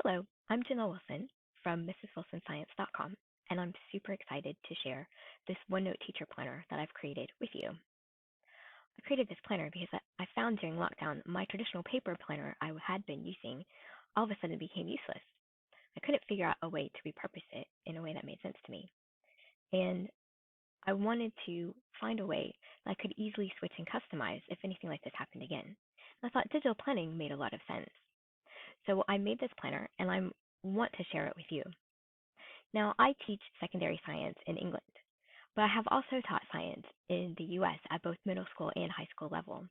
Hello, I'm Janelle Wilson from MrsWilsonScience.com, and I'm super excited to share this OneNote teacher planner that I've created with you. I created this planner because I found during lockdown my traditional paper planner I had been using all of a sudden became useless. I couldn't figure out a way to repurpose it in a way that made sense to me. And I wanted to find a way that I could easily switch and customize if anything like this happened again. And I thought digital planning made a lot of sense. So I made this planner and I want to share it with you. Now, I teach secondary science in England, but I have also taught science in the US at both middle school and high school level.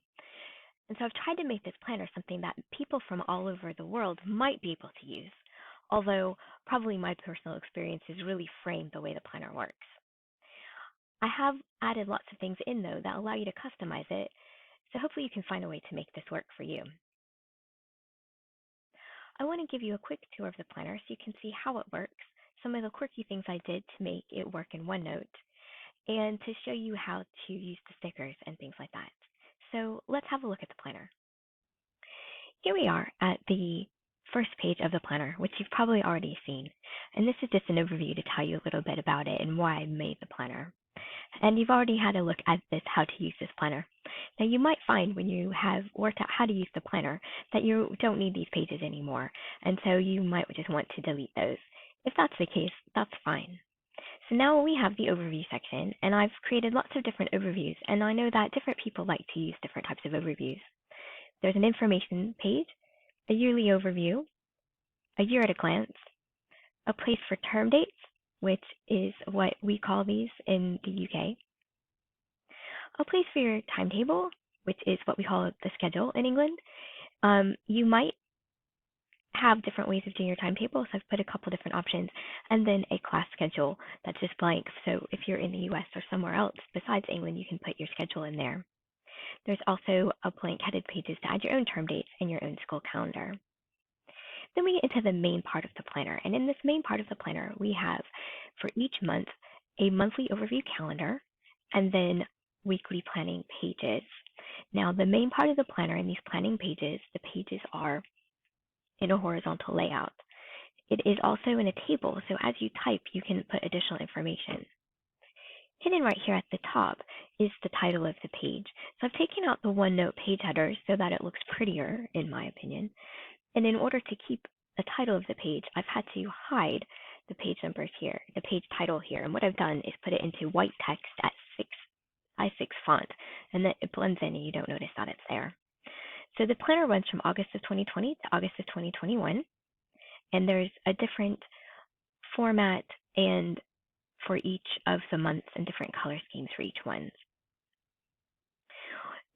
And so I've tried to make this planner something that people from all over the world might be able to use, although probably my personal experiences really frame the way the planner works. I have added lots of things in, though, that allow you to customize it, so hopefully you can find a way to make this work for you. I want to give you a quick tour of the planner so you can see how it works, some of the quirky things I did to make it work in OneNote, and to show you how to use the stickers and things like that. So let's have a look at the planner. Here we are at the first page of the planner, which you've probably already seen. And this is just an overview to tell you a little bit about it and why I made the planner. And you've already had a look at this, how to use this planner. Now you might find when you have worked out how to use the planner that you don't need these pages anymore. And so you might just want to delete those. If that's the case, that's fine. So now we have the overview section, and I've created lots of different overviews, and I know that different people like to use different types of overviews. There's an information page, a yearly overview, a year at a glance, a place for term dates, which is what we call these in the UK, a place for your timetable, which is what we call the schedule in England. You might have different ways of doing your timetable, so I've put a couple different options, and then a class schedule that's just blank. So if you're in the US or somewhere else besides England, you can put your schedule in there. There's also a blank headed pages to add your own term dates and your own school calendar. Then we get into the main part of the planner, and in this main part of the planner, we have for each month a monthly overview calendar and then weekly planning pages. Now, the main part of the planner in these planning pages, the pages are in a horizontal layout. It is also in a table, so as you type, you can put additional information. Hidden right here at the top is the title of the page. So I've taken out the OneNote page header so that it looks prettier, in my opinion. And in order to keep the title of the page, I've had to hide the page numbers here, the page title here. And what I've done is put it into white text at I6 font, and then it blends in and you don't notice that it's there. So the planner runs from August of 2020 to August of 2021, and there's a different format and for each of the months and different color schemes for each one.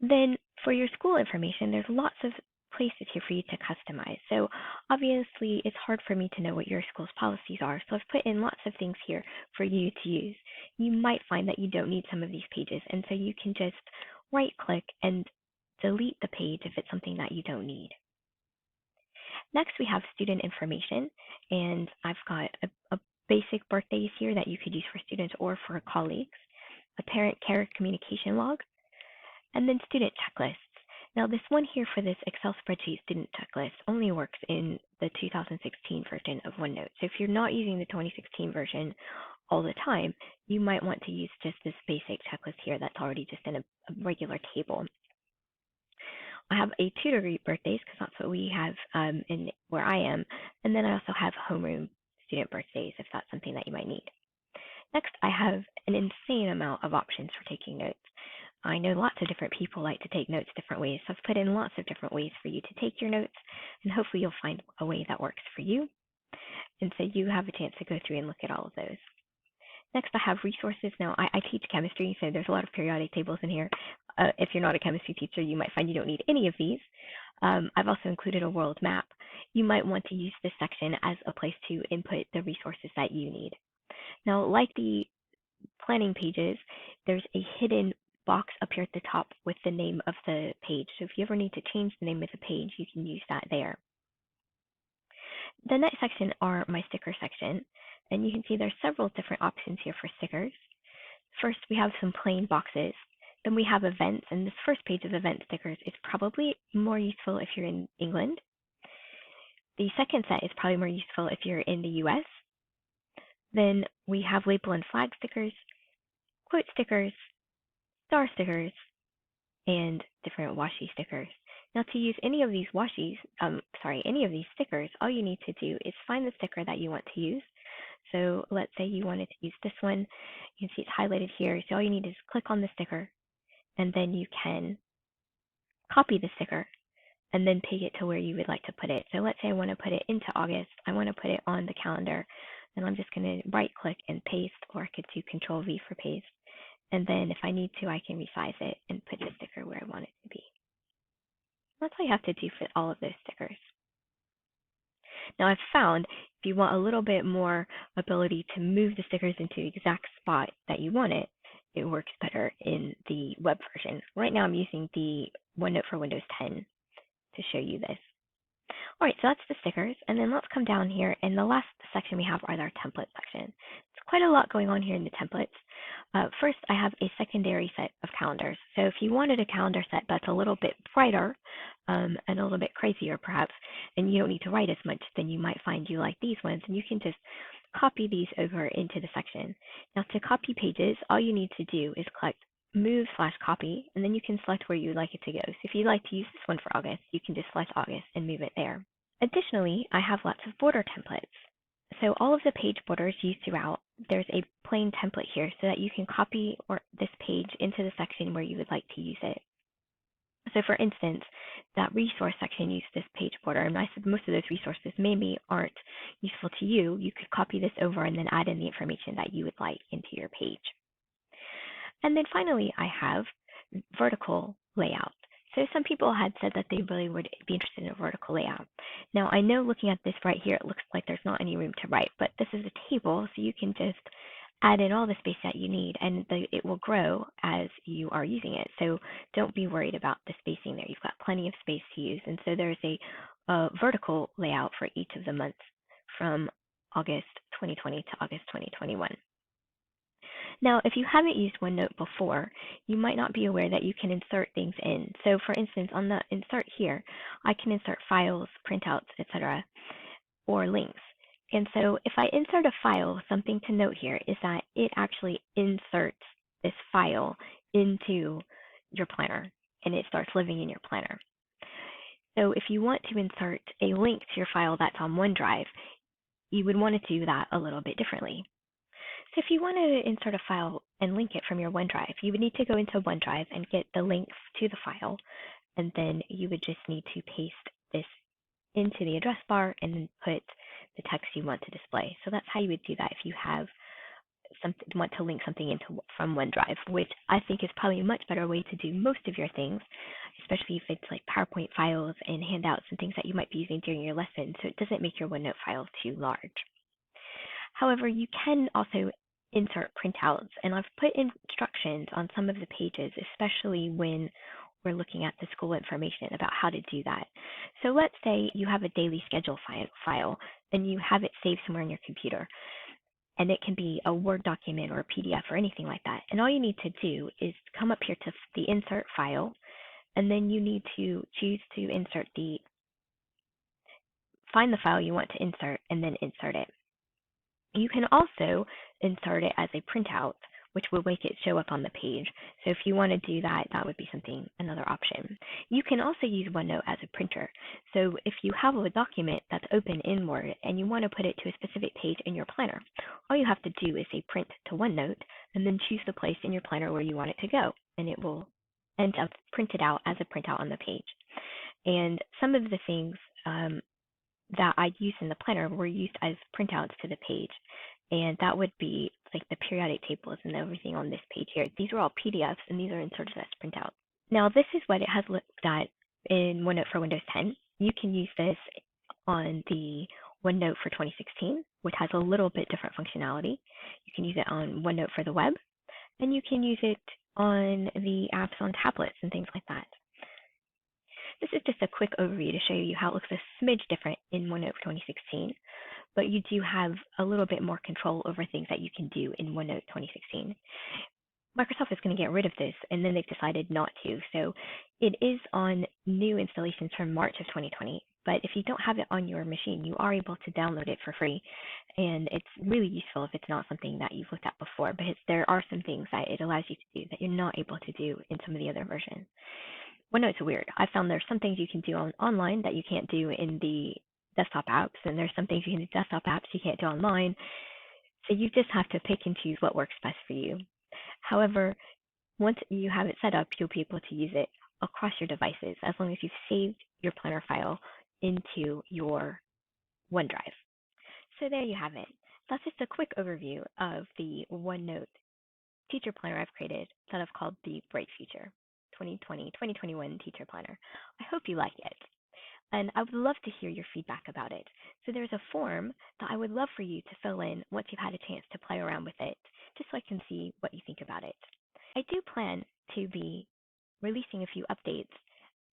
Then for your school information, there's lots of places here for you to customize. So obviously it's hard for me to know what your school's policies are, so I've put in lots of things here for you to use. You might find that you don't need some of these pages, and so you can just right click and delete the page if it's something that you don't need. Next, we have student information, and I've got a basic birthdays here that you could use for students or for colleagues, a parent care communication log, and then student checklists. Now, this one here for this Excel spreadsheet student checklist only works in the 2016 version of OneNote. So if you're not using the 2016 version all the time, you might want to use just this basic checklist here that's already just in a regular table. I have a tutor group birthdays because that's what we have in where I am, and then I also have homeroom student birthdays if that's something that you might need. Next, I have an insane amount of options for taking notes. I know lots of different people like to take notes different ways, so I've put in lots of different ways for you to take your notes, and hopefully you'll find a way that works for you. And so you have a chance to go through and look at all of those. Next, I have resources. Now, I teach chemistry, so there's a lot of periodic tables in here. If you're not a chemistry teacher, you might find you don't need any of these. I've also included a world map. You might want to use this section as a place to input the resources that you need. Now, like the planning pages, there's a hidden box up here at the top with the name of the page. So if you ever need to change the name of the page, you can use that there. The next section are my sticker section, and you can see there's several different options here for stickers. First, we have some plain boxes. Then we have events, and this first page of event stickers is probably more useful if you're in England. The second set is probably more useful if you're in the US. Then we have label and flag stickers, quote stickers, star stickers, and different washi stickers. Now to use any of these any of these stickers, all you need to do is find the sticker that you want to use. So let's say you wanted to use this one. You can see it's highlighted here. So all you need is click on the sticker, and then you can copy the sticker and then peg it to where you would like to put it. So let's say I want to put it into August. I want to put it on the calendar. And I'm just going to right click and paste, or I could do Control V for paste. And then if I need to, I can resize it and put the sticker where I want it to be. That's all you have to do for all of those stickers. Now I've found if you want a little bit more ability to move the stickers into the exact spot that you want it, it works better in the web version. Right now I'm using the OneNote for Windows 10 to show you this. All right, so that's the stickers. And then let's come down here, and the last section we have are our template section. It's quite a lot going on here in the templates. First, I have a secondary set of calendars. So if you wanted a calendar set that's a little bit brighter and a little bit crazier perhaps, and you don't need to write as much, then you might find you like these ones, and you can just copy these over into the section. Now to copy pages, all you need to do is click move/copy, and then you can select where you'd like it to go. So if you'd like to use this one for August, you can just select August and move it there. Additionally, I have lots of border templates. So all of the page borders used throughout, there's a plain template here so that you can copy this page into the section where you would like to use it. So for instance, that resource section used this page border, and I said most of those resources maybe aren't useful to you. You could copy this over and then add in the information that you would like into your page. And then finally, I have vertical layout. So some people had said that they really would be interested in a vertical layout. Now I know looking at this right here, it looks like there's not any room to write, but this is a table, so you can just add in all the space that you need, and it will grow as you are using it. So don't be worried about the spacing there. You've got plenty of space to use. And so there's a vertical layout for each of the months from August 2020 to August 2021. Now, if you haven't used OneNote before, you might not be aware that you can insert things in. So for instance, on the insert here, I can insert files, printouts, etc., or links. And so if I insert a file, something to note here is that it actually inserts this file into your planner, and it starts living in your planner. So if you want to insert a link to your file that's on OneDrive, you would want to do that a little bit differently. So if you want to insert a file and link it from your OneDrive, you would need to go into OneDrive and get the links to the file, and then you would just need to paste this into the address bar and then put the text you want to display. So that's how you would do that if you have want to link something from OneDrive, which I think is probably a much better way to do most of your things, especially if it's like PowerPoint files and handouts and things that you might be using during your lesson, so it doesn't make your OneNote files too large. However, you can also insert printouts, and I've put instructions on some of the pages, especially when we're looking at the school information about how to do that. So let's say you have a daily schedule file and you have it saved somewhere on your computer, and it can be a Word document or a PDF or anything like that. And all you need to do is come up here to the insert file, and then you need to choose to find the file you want to insert and then insert it. You can also insert it as a printout, which will make it show up on the page. So if you want to do that, that would be another option. You can also use OneNote as a printer. So if you have a document that's open in Word and you want to put it to a specific page in your planner, all you have to do is say print to OneNote and then choose the place in your planner where you want it to go, and it will end up printed out as a printout on the page. And some of the things that I used in the planner were used as printouts to the page. And that would be like the periodic tables and everything on this page here. These are all PDFs, and these are inserted as printouts. Now, this is what it has looked at in OneNote for Windows 10. You can use this on the OneNote for 2016, which has a little bit different functionality. You can use it on OneNote for the web, and you can use it on the apps on tablets and things like that. This is just a quick overview to show you how it looks a smidge different in OneNote for 2016, but you do have a little bit more control over things that you can do in OneNote 2016. Microsoft is going to get rid of this, and then they've decided not to. So it is on new installations from March of 2020, But if you don't have it on your machine, you are able to download it for free. And it's really useful if it's not something that you've looked at before, but there are some things that it allows you to do that you're not able to do in some of the other versions. OneNote's weird. I found there's some things you can do online that you can't do in the desktop apps, and there's some things you can do in desktop apps you can't do online. So you just have to pick and choose what works best for you. However, once you have it set up, you'll be able to use it across your devices as long as you've saved your planner file into your OneDrive. So there you have it. That's just a quick overview of the OneNote teacher planner I've created that I've called the Bright Future 2020-2021 Teacher Planner. I hope you like it. And I would love to hear your feedback about it. So there's a form that I would love for you to fill in once you've had a chance to play around with it, just so I can see what you think about it. I do plan to be releasing a few updates,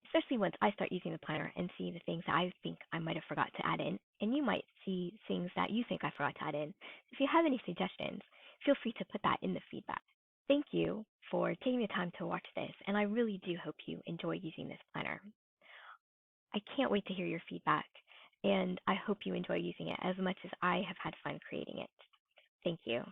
especially once I start using the planner and see the things that I think I might have forgot to add in, and you might see things that you think I forgot to add in. If you have any suggestions, feel free to put that in the feedback. Thank you for taking the time to watch this, and I really do hope you enjoy using this planner. I can't wait to hear your feedback, and I hope you enjoy using it as much as I have had fun creating it. Thank you.